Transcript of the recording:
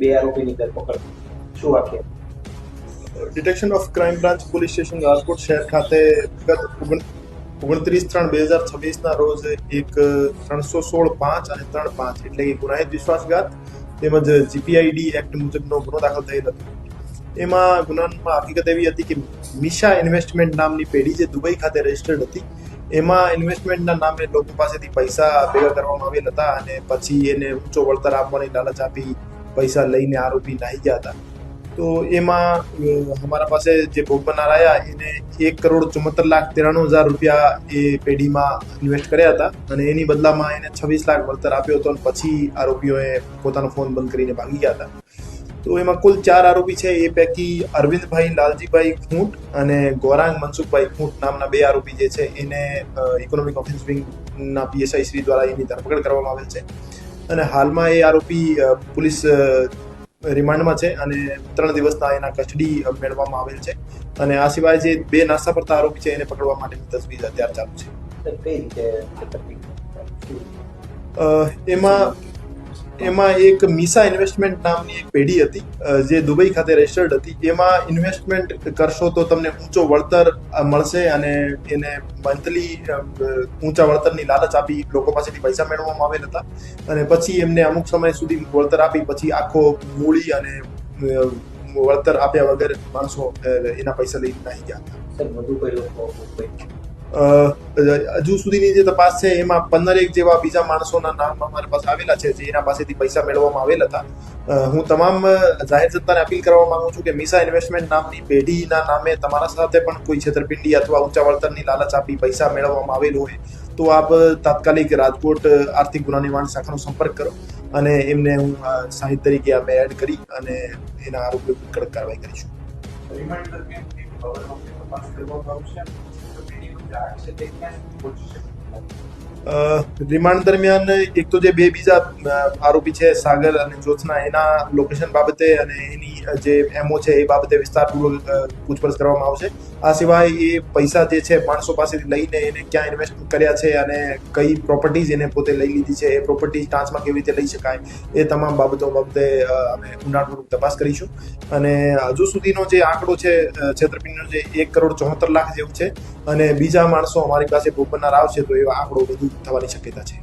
બે આરોપીની ધરપકડ શું વાક્ય? Detection of crime branch police station Rajkot શહેર ખાતે વિગત 29/3/2026 રોજ એક 316(5) અને 3(5) એટલે કે ગુનાહિત વિશ્વાસઘાત તેમજ જીપીઆઈડી એક્ટ મુજબનો ગુનો દાખલ થયેલ હતો. એમાં ગુનામાં હકીકત એવી હતી કે મિશા ઇન્વેસ્ટમેન્ટ નામની પેઢી જે દુબઈ ખાતે રજિસ્ટર્ડ હતી, એમાં ઇન્વેસ્ટમેન્ટના નામે લોકો પાસેથી પૈસા ભેગા કરવામાં આવેલ હતા અને પછી એને ઊંચો વળતર આપવાની લાલચ આપી પૈસા લઈને આરોપી નાહી ગયા હતા. તો એમાં અમારા પાસે જે ભોગ બનનાર આવ્યા એને 1,74,93,000 રૂપિયા એ પેઢીમાં ઇન્વેસ્ટ કર્યા હતા અને એની બદલામાં એને 26 લાખ વળતર આપ્યો હતો અને પછી આરોપીઓએ પોતાનો ફોન બંધ કરીને ભાગી ગયા હતા. તો એમાં કુલ 4 આરોપી છે. એ પૈકી અરવિંદભાઈ લાલજીભાઈ ખૂંટ અને ગૌરાંગ મનસુખભાઈ ખૂંટ નામના 2 આરોપી જે છે એને ઇકોનોમિક ઓફેન્સ વિંગના પીએસઆઈ શ્રી દ્વારા એની ધરપકડ કરવામાં આવેલ છે અને હાલમાં એ આરોપી પોલીસ રિમાન્ડમાં છે અને 3 દિવસના એના કસ્ટડી મેળવવામાં આવેલ છે અને આ સિવાય જે 2 નાસ્તા પડતા આરોપી છે એને પકડવા માટેની તજવીજ અત્યારે ચાલુ છે. કઈ રીતે એમાં એક મિશા ઇન્વેસ્ટમેન્ટ નામની એક પેઢી હતી જે દુબઈ ખાતે રજિસ્ટર્ડ હતી. એમાં ઇન્વેસ્ટમેન્ટ કરશો તો તમને ઊંચો વળતર મળશે અને એને મંથલી ઊંચા વળતરની લાલચ આપી લોકો પાસેથી પૈસા મેળવવામાં આવેલ હતા અને પછી એમને અમુક સમય સુધી વળતર આપી પછી આખો મૂડી અને વળતર આપ્યા વગર માણસો એના પૈસા લઈને નાહી ગયા હતા. વધુ કોઈ લોકો હજુ સુધીની જે તપાસ છે એમાં 15 જેવા બીજા માણસોના નામ અમારા પાસે આવેલા છે જે એના પાસેથી પૈસા મેળવવામાં આવેલ હતા. હું તમામ જાહેર જનતાને અપીલ કરવા માંગુ છું કે મિશા ઇન્વેસ્ટમેન્ટ નામની પેઢીના નામે તમારા સાથે પણ કોઈ છેતરપિંડી અથવા ઊંચા વળતરની લાલચ આપી પૈસા મેળવવામાં આવેલ હોય તો આપ તાત્કાલિક રાજકોટ આર્થિક ગુના નિવારણ શાખાનો સંપર્ક કરો અને એમને હું સાહિત્ય તરીકે અમે એડ કરી અને એના આરોપી કડક કાર્યવાહી કરીશું. રિમાન્ડ દરમિયાન એક તો જે 2 બીજા આરોપી છે સાગર અને જ્યોત્સના એના લોકેશન બાબતે અને એની જે એમઓ છે એ બાબતે વિસ્તારપૂર્વક પૂછપરછ કરવામાં આવશે. આ સિવાય એ પૈસા જે છે માણસો પાસેથી લઈને એને ક્યાં ઇન્વેસ્ટ કર્યા છે અને કઈ પ્રોપર્ટીઝ એને પોતે લઈ લીધી છે, એ પ્રોપર્ટી ટાંચમાં કેવી રીતે લઈ શકાય, એ તમામ બાબતો બાબતે અમે ઊંડાણપૂર્વક તપાસ કરીશું અને હજુ સુધીનો જે આંકડો છે છેતરપિંડીનો જે 1,74,00,000 જેવું છે અને બીજા માણસો અમારી પાસે ભોગ બનનાર આવશે તો એવો આંકડો વધુ થવાની શક્યતા છે.